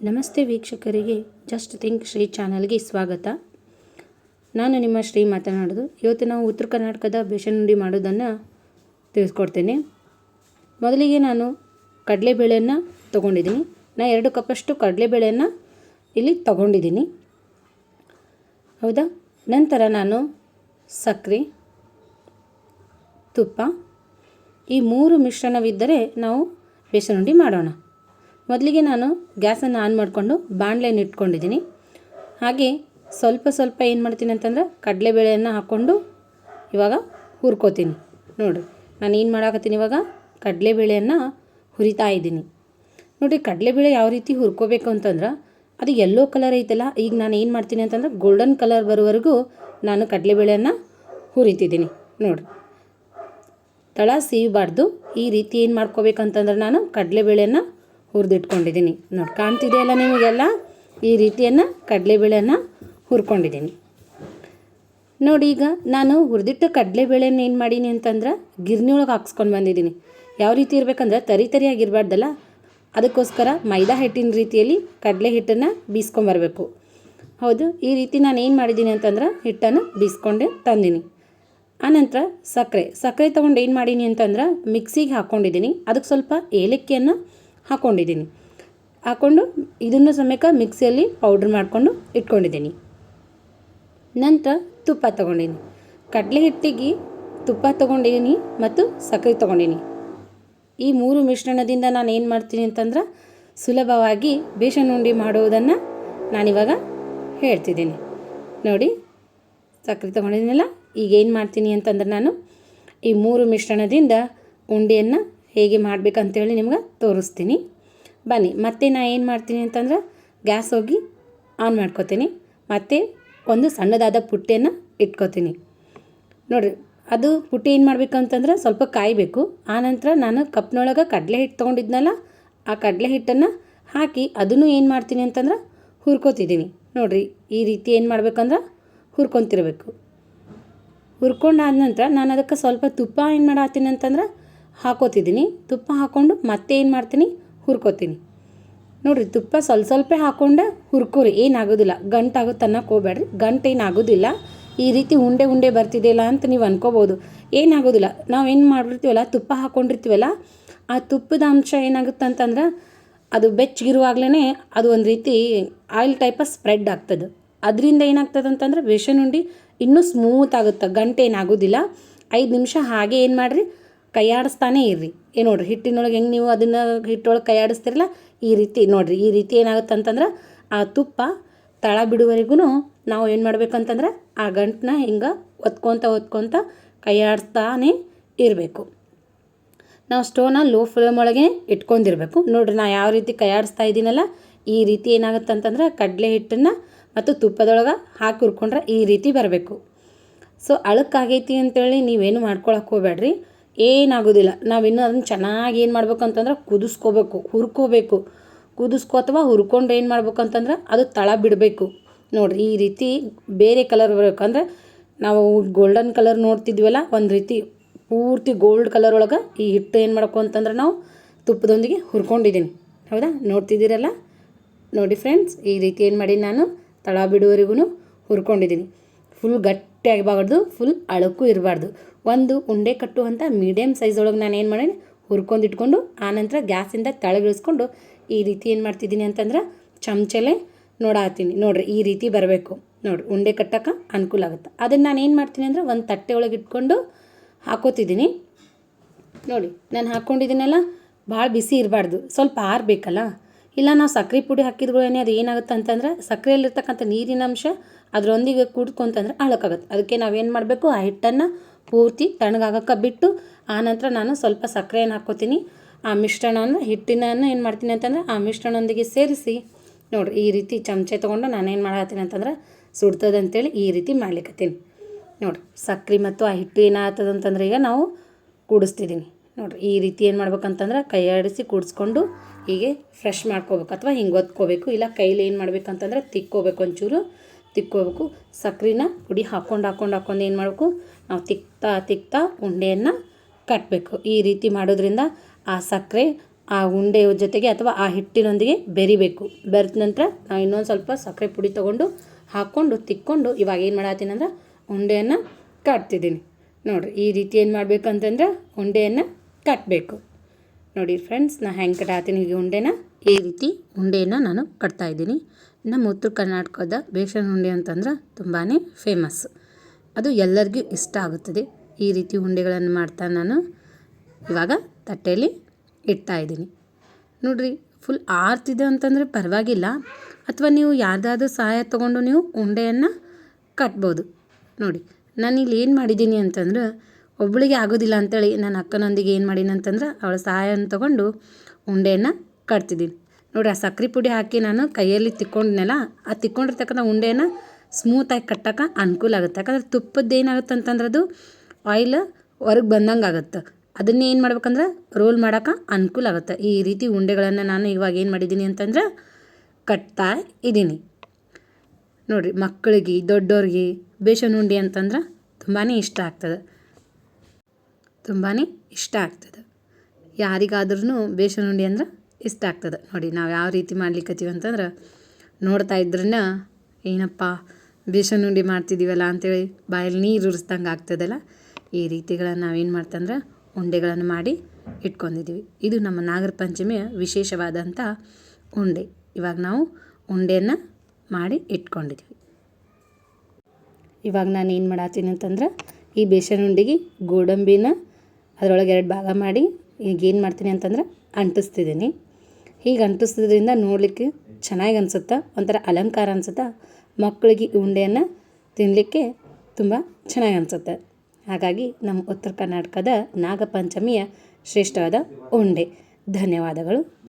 ನಮಸ್ತೆ ವೀಕ್ಷಕರಿಗೆ just think Shri ಚಾನಲ್ಗೆ ಸ್ವಾಗತ. ನಾನು ನಿಮ್ಮ ಶ್ರೀ ಮಾತನಾಡೋದು. ಇವತ್ತು ನಾವು ಉತ್ತರ ಕರ್ನಾಟಕದ ಬೇಸನ್ ಉಂಡೆ ಮಾಡೋದನ್ನು ತಿಳಿಸ್ಕೊಡ್ತೇನೆ. ಮೊದಲಿಗೆ ನಾನು ಕಡಲೆಬೇಳೆಯನ್ನು ತೊಗೊಂಡಿದ್ದೀನಿ. ನಾನು 2 ಕಪ್ಪಷ್ಟು ಕಡಲೆಬೇಳೆಯನ್ನು ಇಲ್ಲಿ ತೊಗೊಂಡಿದ್ದೀನಿ. ಹೌದಾ. ನಂತರ ನಾನು ಸಕ್ಕರೆ, ತುಪ್ಪ ಈ 3 ಮಿಶ್ರಣವಿದ್ದರೆ ನಾವು ಬೇಸನ್ ಉಂಡೆ ಮಾಡೋಣ. ಮೊದಲಿಗೆ ನಾನು ಗ್ಯಾಸನ್ನು ಆನ್ ಮಾಡಿಕೊಂಡು ಬಾಣಲೆಯನ್ನು ಇಟ್ಕೊಂಡಿದ್ದೀನಿ. ಹಾಗೆ ಸ್ವಲ್ಪ ಏನು ಮಾಡ್ತೀನಿ ಅಂತಂದ್ರೆ ಕಡಲೆಬೇಳೆಯನ್ನು ಹಾಕ್ಕೊಂಡು ಇವಾಗ ಹುರ್ಕೋತೀನಿ. ನೋಡಿರಿ, ನಾನು ಏನು ಮಾಡಾಕತ್ತೀನಿ, ಇವಾಗ ಕಡಲೆಬೇಳೆಯನ್ನು ಹುರಿತಾ ಇದ್ದೀನಿ. ನೋಡಿರಿ, ಕಡಲೆಬೇಳೆ ಯಾವ ರೀತಿ ಹುರ್ಕೋಬೇಕು ಅಂತಂದ್ರೆ ಅದು ಯೆಲ್ಲೋ ಕಲರ್ ಐತಲ್ಲ, ಈಗ ನಾನು ಏನು ಮಾಡ್ತೀನಿ ಅಂತಂದ್ರೆ ಗೋಲ್ಡನ್ ಕಲರ್ ಬರೋವರೆಗೂ ನಾನು ಕಡಲೆಬೇಳೆಯನ್ನು ಹುರಿತಿದ್ದೀನಿ. ನೋಡಿರಿ, ತಳ ಸೀವಬಾರ್ದು. ಈ ರೀತಿ ಏನು ಮಾಡ್ಕೋಬೇಕಂತಂದ್ರೆ ನಾನು ಕಡಲೆಬೇಳೆಯನ್ನು ಹುರಿದಿಟ್ಕೊಂಡಿದ್ದೀನಿ. ನೋಡಿ, ಕಾಣ್ತಿದೆಯಲ್ಲ ನಿಮಗೆಲ್ಲ, ಈ ರೀತಿಯನ್ನು ಕಡಲೆಬೇಳೆಯನ್ನು ಹುರ್ಕೊಂಡಿದ್ದೀನಿ. ನೋಡಿ, ಈಗ ನಾನು ಹುರಿದಿಟ್ಟ ಕಡಲೆಬೇಳೆಯನ್ನು ಏನು ಮಾಡೀನಿ ಅಂತಂದ್ರೆ ಗಿರ್ನಿ ಒಳಗೆ ಹಾಕ್ಸ್ಕೊಂಡು ಬಂದಿದ್ದೀನಿ. ಯಾವ ರೀತಿ ಇರಬೇಕಂದ್ರೆ ತರಿಯಾಗಿರಬಾರ್ದಲ್ಲ, ಅದಕ್ಕೋಸ್ಕರ ಮೈದಾ ಹಿಟ್ಟಿನ ರೀತಿಯಲ್ಲಿ ಕಡಲೆ ಹಿಟ್ಟನ್ನು ಬೀಸ್ಕೊಂಬರ್ಬೇಕು. ಹೌದು, ಈ ರೀತಿ ನಾನು ಏನು ಮಾಡಿದ್ದೀನಿ ಅಂತಂದ್ರೆ ಹಿಟ್ಟನ್ನು ಬೀಸ್ಕೊಂಡೆ ತಂದೀನಿ. ಆನಂತರ ಸಕ್ಕರೆ ತೊಗೊಂಡು ಏನು ಮಾಡೀನಿ ಅಂತಂದ್ರೆ ಮಿಕ್ಸಿಗೆ ಹಾಕ್ಕೊಂಡಿದ್ದೀನಿ. ಅದಕ್ಕೆ ಸ್ವಲ್ಪ ಏಲಕ್ಕಿಯನ್ನು ಹಾಕ್ಕೊಂಡು ಇದನ್ನು ಸಮೇತ ಮಿಕ್ಸಿಯಲ್ಲಿ ಪೌಡ್ರ್ ಮಾಡಿಕೊಂಡು ಇಟ್ಕೊಂಡಿದ್ದೀನಿ. ನಂತರ ತುಪ್ಪ ತೊಗೊಂಡಿನಿ. ಕಡಲೆ ಹಿಟ್ಟಿಗೆ ತುಪ್ಪ ತೊಗೊಂಡಿದ್ದೀನಿ ಮತ್ತು ಸಕ್ಕರೆ ತೊಗೊಂಡಿನಿ. ಈ 3 ಮಿಶ್ರಣದಿಂದ ನಾನು ಏನು ಮಾಡ್ತೀನಿ ಅಂತಂದ್ರೆ ಸುಲಭವಾಗಿ ಬೇಸನ್ ಉಂಡೆ ಮಾಡೋದನ್ನು ನಾನಿವಾಗ ಹೇಳ್ತಿದ್ದೀನಿ. ನೋಡಿ, ಸಕ್ಕರೆ ತೊಗೊಂಡಿದ್ದೀನಲ್ಲ, ಈಗ ಏನು ಮಾಡ್ತೀನಿ ಅಂತಂದ್ರೆ ನಾನು ಈ 3 ಮಿಶ್ರಣದಿಂದ ಉಂಡೆಯನ್ನು ಹೇಗೆ ಮಾಡಬೇಕಂತೇಳಿ ನಿಮ್ಗೆ ತೋರಿಸ್ತೀನಿ. ಬನ್ನಿ. ಮತ್ತೆ ನಾನು ಏನು ಮಾಡ್ತೀನಿ ಅಂತಂದ್ರೆ ಗ್ಯಾಸ್ ಹೋಗಿ ಆನ್ ಮಾಡ್ಕೋತೀನಿ. ಮತ್ತು ಒಂದು ಸಣ್ಣದಾದ ಪುಟ್ಟಿಯನ್ನು ಇಟ್ಕೋತೀನಿ. ನೋಡಿರಿ, ಅದು ಪುಟ್ಟಿ ಏನು ಮಾಡಬೇಕಂತಂದ್ರೆ ಸ್ವಲ್ಪ ಕಾಯಬೇಕು. ಆನಂತರ ನಾನು ಕಪ್ನೊಳಗೆ ಕಡಲೆ ಹಿಟ್ಟು ತೊಗೊಂಡಿದ್ನಲ್ಲ, ಆ ಕಡಲೆ ಹಿಟ್ಟನ್ನು ಹಾಕಿ ಅದನ್ನು ಏನು ಮಾಡ್ತೀನಿ ಅಂತಂದ್ರೆ ಹುರ್ಕೋತಿದ್ದೀನಿ. ನೋಡಿರಿ, ಈ ರೀತಿ ಏನು ಮಾಡ್ಬೇಕಂದ್ರೆ ಹುರ್ಕೊತಿರ್ಬೇಕು. ಹುರ್ಕೊಂಡಾದ ನಂತರ ನಾನು ಅದಕ್ಕೆ ಸ್ವಲ್ಪ ತುಪ್ಪ ಏನು ಮಾಡತ್ತೀನಿ ಅಂತಂದ್ರೆ ಹಾಕೋತಿದ್ದೀನಿ. ತುಪ್ಪ ಹಾಕ್ಕೊಂಡು ಮತ್ತೆ ಏನು ಮಾಡ್ತೀನಿ, ಹುರ್ಕೋತೀನಿ. ನೋಡಿರಿ, ತುಪ್ಪ ಸ್ವಲ್ಪ ಹಾಕ್ಕೊಂಡೆ ಹುರ್ಕೋರಿ, ಏನಾಗೋದಿಲ್ಲ. ಗಂಟಾಗುತ್ತೆ ಅನ್ನೋಕೆ ಹೋಗ್ಬೇಡ್ರಿ. ಏನಾಗೋದಿಲ್ಲ. ಈ ರೀತಿ ಉಂಡೆ ಬರ್ತಿದೆಯಲ್ಲ ಅಂತ ನೀವು ಅನ್ಕೋಬೋದು. ಏನಾಗೋದಿಲ್ಲ. ನಾವೇನು ಮಾಡಿರ್ತೀವಲ್ಲ, ತುಪ್ಪ ಹಾಕ್ಕೊಂಡಿರ್ತೀವಲ್ಲ, ಆ ತುಪ್ಪದ ಅಂಶ ಏನಾಗುತ್ತೆ ಅಂತಂದ್ರೆ ಅದು ಬೆಚ್ಚಗಿರುವಾಗಲೇ ಅದು ಒಂದು ರೀತಿ ಆಯಿಲ್ ಟೈಪ ಸ್ಪ್ರೆಡ್ ಆಗ್ತದೆ. ಅದರಿಂದ ಏನಾಗ್ತದೆ ಅಂತಂದ್ರೆ ಬೇಸನ್ ಉಂಡೆ ಇನ್ನೂ ಸ್ಮೂತ್ ಆಗುತ್ತೆ. ಏನಾಗೋದಿಲ್ಲ. 5 ನಿಮಿಷ ಹಾಗೆ ಏನು ಮಾಡಿರಿ, ಕೈಯಾಡಿಸ್ತಾನೆ ಇರ್ರಿ. ನೋಡಿರಿ, ಹಿಟ್ಟಿನೊಳಗೆ ಹೆಂಗೆ ನೀವು ಅದನ್ನು ಹಿಟ್ಟೊಳಗೆ ಕೈಯಾಡಿಸ್ತಿರಲ್ಲ, ಈ ರೀತಿ ನೋಡಿರಿ. ಈ ರೀತಿ ಏನಾಗುತ್ತೆ ಅಂತಂದ್ರೆ ಆ ತುಪ್ಪ ತಳ ಬಿಡುವವರೆಗೂ ನಾವು ಏನು ಮಾಡ್ಬೇಕಂತಂದ್ರೆ ಆ ಗಂಟನ್ನ ಹಿಂಗೆ ಒತ್ಕೊತ ಕೈಯಾಡಿಸ್ತಾನೆ ಇರಬೇಕು. ನಾವು ಸ್ಟೋವ್ನ ಲೋ ಫ್ಲೇಮ್ ಒಳಗೆ ಇಟ್ಕೊಂಡಿರ್ಬೇಕು. ನೋಡಿರಿ, ನಾನು ಯಾವ ರೀತಿ ಕೈಯಾಡಿಸ್ತಾ ಇದ್ದೀನಲ್ಲ, ಈ ರೀತಿ ಏನಾಗುತ್ತೆ ಅಂತಂದ್ರೆ ಕಡಲೆ ಹಿಟ್ಟನ್ನು ಮತ್ತು ತುಪ್ಪದೊಳಗೆ ಹಾಕಿ ಹುರ್ಕೊಂಡ್ರೆ ಈ ರೀತಿ ಬರಬೇಕು. ಸೊ ಅಳಕ್ಕಾಗೈತಿ ಅಂತೇಳಿ ನೀವೇನು ಮಾಡ್ಕೊಳಕ್ಕೆ ಹೋಗ್ಬೇಡ್ರಿ, ಏನಾಗೋದಿಲ್ಲ. ನಾವಿನ್ನೂ ಅದನ್ನು ಚೆನ್ನಾಗಿ ಏನು ಮಾಡ್ಬೇಕು ಅಂತಂದ್ರೆ ಹುರ್ಕೋಬೇಕು. ಅಥವಾ ಹುರ್ಕೊಂಡು ಏನು ಮಾಡ್ಬೇಕು ಅಂತಂದ್ರೆ ಅದು ತಳ ಬಿಡಬೇಕು. ನೋಡಿರಿ, ಈ ರೀತಿ ಬೇರೆ ಕಲರ್ ಬರಬೇಕಂದ್ರೆ ನಾವು ಗೋಲ್ಡನ್ ಕಲರ್ ನೋಡ್ತಿದ್ವಲ್ಲ, ಒಂದು ರೀತಿ ಪೂರ್ತಿ ಗೋಲ್ಡ್ ಕಲರ್ ಒಳಗೆ ಈ ಹಿಟ್ಟು ಏನು ಮಾಡಬೇಕು ಅಂತಂದ್ರೆ ನಾವು ತುಪ್ಪದೊಂದಿಗೆ ಹುರ್ಕೊಂಡಿದ್ದೀನಿ. ಹೌದಾ, ನೋಡ್ತಿದ್ದೀರಲ್ಲ. ನೋಡಿ ಫ್ರೆಂಡ್ಸ್, ಈ ರೀತಿ ಏನು ಮಾಡಿ ನಾನು ತಳ ಬಿಡುವವರೆಗೂ ಹುರ್ಕೊಂಡಿದ್ದೀನಿ. ಫುಲ್ ಗಟ್ಟಿ ಆಗಬಾರ್ದು, ಫುಲ್ ಅಳಕ್ಕೂ ಇರಬಾರ್ದು. ಒಂದು ಉಂಡೆ ಕಟ್ಟುವಂಥ ಮೀಡಿಯಮ್ ಸೈಜ್ ಒಳಗೆ ನಾನು ಏನು ಮಾಡೀನಿ, ಹುರ್ಕೊಂಡಿಟ್ಕೊಂಡು ಆನಂತರ ಗ್ಯಾಸಿಂದ ತೆಳಗಿಳಿಸ್ಕೊಂಡು ಈ ರೀತಿ ಏನು ಮಾಡ್ತಿದ್ದೀನಿ ಅಂತಂದ್ರೆ ಚಮಚಲೆ ನೋಡಾತೀನಿ. ನೋಡಿರಿ, ಈ ರೀತಿ ಬರಬೇಕು. ನೋಡಿರಿ, ಉಂಡೆ ಕಟ್ಟೋಕೆ ಅನುಕೂಲ ಆಗುತ್ತೆ. ಅದನ್ನು ನಾನು ಏನು ಮಾಡ್ತೀನಿ ಅಂದರೆ ಒಂದು ತಟ್ಟೆ ಒಳಗೆ ಇಟ್ಕೊಂಡು ಹಾಕೋತಿದ್ದೀನಿ. ನೋಡಿ, ನಾನು ಹಾಕ್ಕೊಂಡಿದ್ದೀನಲ್ಲ, ಭಾಳ ಬಿಸಿ ಇರಬಾರ್ದು, ಸ್ವಲ್ಪ ಆರಬೇಕಲ್ಲ. ಇಲ್ಲ ನಾವು ಸಕ್ಕರೆ ಪುಡಿ ಹಾಕಿದ್ಗಳೇನೆ ಅದು ಏನಾಗುತ್ತೆ ಅಂತಂದ್ರೆ ಸಕ್ಕರೆಯಲ್ಲಿರ್ತಕ್ಕಂಥ ನೀರಿನ ಅಂಶ ಅದರೊಂದಿಗೆ ಕೂಡ್ಕೊಂತಂದ್ರೆ ಅಳಕಾಗುತ್ತೆ. ಅದಕ್ಕೆ ನಾವೇನು ಮಾಡಬೇಕು, ಆ ಹಿಟ್ಟನ್ನು ಪೂರ್ತಿ ತಣ್ಣಗಾಗಕ್ಕೆ ಬಿಟ್ಟು ಆನಂತರ ನಾನು ಸ್ವಲ್ಪ ಸಕ್ಕರೆಯನ್ನು ಹಾಕ್ಕೋತೀನಿ. ಆ ಮಿಶ್ರಣವನ್ನು ಹಿಟ್ಟಿನನ್ನು ಏನು ಮಾಡ್ತೀನಿ ಅಂತಂದ್ರೆ ಆ ಮಿಶ್ರಣದೊಂದಿಗೆ ಸೇರಿಸಿ ನೋಡಿರಿ, ಈ ರೀತಿ ಚಮಚೆ ತೊಗೊಂಡು ನಾನೇನು ಮಾಡತ್ತೀನಿ ಅಂತಂದ್ರೆ ಸುಡ್ತದೆ ಅಂತೇಳಿ ಈ ರೀತಿ ಮಾಡ್ಲಿಕ್ಕತ್ತೀನಿ. ನೋಡಿರಿ, ಸಕ್ಕರೆ ಮತ್ತು ಆ ಹಿಟ್ಟು ಏನಾಗ್ತದೆ ಅಂತಂದ್ರೆ ಈಗ ನಾವು ಕೂಡಿಸ್ತಿದ್ದೀನಿ. ನೋಡಿರಿ, ಈ ರೀತಿ ಏನು ಮಾಡ್ಬೇಕಂತಂದ್ರೆ ಕೈಯಾಡಿಸಿ ಕೂಡಿಸ್ಕೊಂಡು ಹೀಗೆ ಫ್ರೆಶ್ ಮಾಡ್ಕೋಬೇಕು ಅಥವಾ ಹಿಂಗೆ ಒತ್ಕೋಬೇಕು. ಇಲ್ಲ ಕೈಲಿ ಏನು ಮಾಡ್ಬೇಕಂತಂದ್ರೆ ಒಂಚೂರು ತಿಕ್ಕೋಬೇಕು. ಸಕ್ಕರೆನ ಪುಡಿ ಹಾಕ್ಕೊಂಡು ಏನು ಮಾಡಬೇಕು, ನಾವು ತಿಕ್ತಾ ಉಂಡೆಯನ್ನು ಕಟ್ಟಬೇಕು. ಈ ರೀತಿ ಮಾಡೋದ್ರಿಂದ ಆ ಸಕ್ಕರೆ ಆ ಉಂಡೆಯ ಜೊತೆಗೆ ಅಥವಾ ಆ ಹಿಟ್ಟಿನೊಂದಿಗೆ ಬೆರಿಬೇಕು. ಬೆರೆತ ನಂತರ ನಾವು ಇನ್ನೊಂದು ಸ್ವಲ್ಪ ಸಕ್ಕರೆ ಪುಡಿ ತೊಗೊಂಡು ಹಾಕ್ಕೊಂಡು ತಿಕ್ಕೊಂಡು ಇವಾಗ ಏನು ಮಾಡತ್ತೀನಿ ಅಂದ್ರೆ ಉಂಡೆಯನ್ನು ಕಟ್ತಿದ್ದೀನಿ. ನೋಡಿರಿ ಈ ರೀತಿ ಏನು ಮಾಡಬೇಕಂತಂದ್ರೆ ಉಂಡೆಯನ್ನು ಕಟ್ಟಬೇಕು. ನೋಡಿ ಫ್ರೆಂಡ್ಸ್, ನಾನು ಹೆಂಗೆ ಕಟ್ಟಾತೀನಿ ಈಗ ಉಂಡೆನ, ಈ ರೀತಿ ಉಂಡೆಯನ್ನು ನಾನು ಕಟ್ತಾಯಿದ್ದೀನಿ. ನಮ್ಮ ಉತ್ತರ ಕರ್ನಾಟಕದ ಬೇಸನ್ ಉಂಡೆ ಅಂತಂದ್ರೆ ತುಂಬಾ ಫೇಮಸ್. ಅದು ಎಲ್ಲರಿಗೂ ಇಷ್ಟ ಆಗುತ್ತದೆ. ಈ ರೀತಿ ಉಂಡೆಗಳನ್ನು ಮಾಡ್ತಾ ನಾನು ಇವಾಗ ತಟ್ಟೆಯಲ್ಲಿ ಇಡ್ತಾಯಿದ್ದೀನಿ. ನೋಡಿರಿ, ಫುಲ್ ಆರ್ತಿದೆ ಅಂತಂದರೆ ಪರವಾಗಿಲ್ಲ, ಅಥವಾ ನೀವು ಯಾರ್ದಾದ್ರೂ ಸಹಾಯ ತೊಗೊಂಡು ನೀವು ಉಂಡೆಯನ್ನು ಕಟ್ಬೋದು. ನೋಡಿ ನಾನಿಲ್ಲಿ ಏನು ಮಾಡಿದ್ದೀನಿ ಅಂತಂದ್ರೆ, ಒಬ್ಬಳಿಗೆ ಆಗೋದಿಲ್ಲ ಅಂಥೇಳಿ ನನ್ನ ಅಕ್ಕನೊಂದಿಗೆ ಏನು ಮಾಡೀನಿ ಅಂತಂದ್ರೆ ಅವಳ ಸಹಾಯವನ್ನು ತೊಗೊಂಡು ಉಂಡೆಯನ್ನು ಕಟ್ತಿದ್ದೀನಿ. ನೋಡಿ, ಆ ಸಕ್ಕರೆ ಪುಡಿ ಹಾಕಿ ನಾನು ಕೈಯಲ್ಲಿ ತಿಕ್ಕೊಂಡ್ನಲ್ಲ, ಆ ತಿಕ್ಕೊಂಡಿರ್ತಕ್ಕಂಥ ಉಂಡೆಯನ್ನು ಸ್ಮೂತಾಗಿ ಕಟ್ಟೋಕೆ ಅನುಕೂಲ ಆಗುತ್ತೆ. ಯಾಕಂದ್ರೆ ತುಪ್ಪದ್ದು ಏನಾಗುತ್ತೆ ಅಂತಂದ್ರೆ ಅದು ಆಯಿಲ್ ಹೊರಗೆ ಬಂದಂಗೆ ಆಗುತ್ತೆ. ಅದನ್ನೇ ಏನು ಮಾಡ್ಬೇಕಂದ್ರೆ ರೋಲ್ ಮಾಡೋಕೆ ಅನುಕೂಲ ಆಗುತ್ತೆ. ಈ ರೀತಿ ಉಂಡೆಗಳನ್ನು ನಾನು ಇವಾಗ ಏನು ಮಾಡಿದ್ದೀನಿ ಅಂತಂದ್ರೆ ಕಟ್ತಾ ಇದ್ದೀನಿ. ನೋಡಿರಿ, ಮಕ್ಕಳಿಗೆ ದೊಡ್ಡವ್ರಿಗೆ ಬೇಸನ್ ಉಂಡೆ ಅಂತಂದ್ರೆ ತುಂಬಾ ಇಷ್ಟ ಆಗ್ತದೆ. ಯಾರಿಗಾದ್ರೂ ಬೇಸನ್ ಉಂಡೆ ಅಂದ್ರೆ ಇಷ್ಟ ಆಗ್ತದೆ. ನೋಡಿ ನಾವು ಯಾವ ರೀತಿ ಮಾಡ್ಲಿಕ್ಕತ್ತೀವಿ ಅಂತಂದ್ರೆ ನೋಡ್ತಾ ಇದ್ರನ್ನ ಏನಪ್ಪ ಬೇಸನ್ ಉಂಡೆ ಮಾಡ್ತಿದ್ದೀವಲ್ಲ ಅಂಥೇಳಿ ಬಾಯಲ್ಲಿ ನೀರು ಉರಿಸ್ದಂಗೆ ಆಗ್ತದಲ್ಲ. ಈ ರೀತಿಗಳನ್ನು ನಾವೇನು ಮಾಡ್ತಂದ್ರೆ ಉಂಡೆಗಳನ್ನು ಮಾಡಿ ಇಟ್ಕೊಂಡಿದ್ದೀವಿ. ಇದು ನಮ್ಮ ನಾಗರ ಪಂಚಮಿಯ ವಿಶೇಷವಾದಂಥ ಉಂಡೆ. ಇವಾಗ ನಾವು ಉಂಡೆಯನ್ನು ಮಾಡಿ ಇಟ್ಕೊಂಡಿದ್ದೀವಿ. ಇವಾಗ ನಾನು ಏನು ಮಾಡತ್ತೀನಿ ಅಂತಂದ್ರೆ ಈ ಬೇಸನ್ ಉಂಡೆಗೆ ಗೋಡಂಬಿನ ಅದರೊಳಗೆ 2 ಭಾಗ ಮಾಡಿ ಈಗ ಏನು ಮಾಡ್ತೀನಿ ಅಂತಂದ್ರೆ ಅಂಟಿಸ್ತಿದ್ದೀನಿ. ಹೀಗೆ ಅಂಟಿಸೋದ್ರಿಂದ ನೋಡಲಿಕ್ಕೆ ಚೆನ್ನಾಗಿ ಅನಿಸುತ್ತೆ, ಒಂಥರ ಅಲಂಕಾರ ಅನಿಸುತ್ತೆ. ಮಕ್ಕಳಿಗೆ ಈ ಉಂಡೆಯನ್ನು ತಿನ್ನಲಿಕ್ಕೆ ತುಂಬ ಚೆನ್ನಾಗಿ ಅನಿಸುತ್ತೆ. ಹಾಗಾಗಿ ನಮ್ಮ ಉತ್ತರ ಕರ್ನಾಟಕದ ನಾಗಪಂಚಮಿಯ ಶ್ರೇಷ್ಠವಾದ ಉಂಡೆ. ಧನ್ಯವಾದಗಳು.